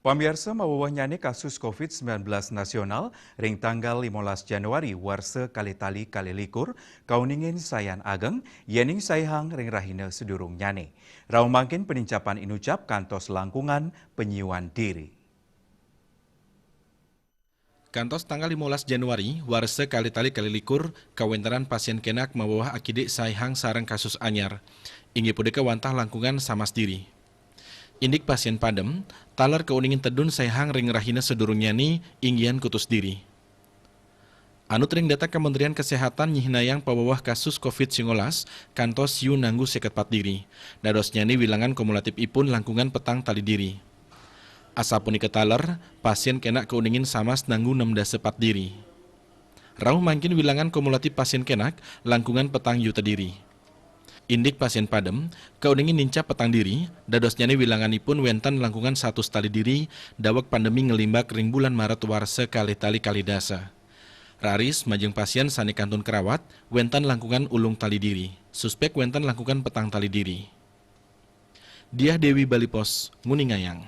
Pamirsa mawawah nyane kasus COVID-19 nasional ring tanggal 15 Januari warse kali-tali kali-likur kauningin sayan ageng yening sayhang ring rahina sedurung nyane. Rau mangkin penincapan inucap kantos langkungan penyiuan diri. Kantos tanggal 15 Januari, warse kali-tali kali-likur kawenteran pasien kenak mawawah akidik sayhang sarang kasus anyar. Ingi pudeka wantah langkungan samas diri. Indik pasien padem, talar keuningin tedun sayhang ring rahina sedurung nyani inggian kutus diri. Anut ring data Kementerian Kesehatan nyihinayang pawawah kasus COVID-19 kantos yu nanggu seket pat diri. Dados nyani wilangan kumulatif ipun langkungan petang tali diri. Asapun iketaler, pasien kena keuningin samas nanggu 6 pat diri. Rauh mangkin wilangan kumulatif pasien kenak langkungan petang yuta diri. Indik pasien padem, keuningin ninca petang diri, dados nyani wilanganipun wentan langkungan 1 tali diri, dawak pandemi ngelimbak ring bulan Maret warse kali-tali kalidasa. Raris, majeng pasien sani kantun kerawat, wentan langkungan ulung tali diri, suspek wentan langkungan petang tali diri. Diah Dewi Balipos, Nguningayang.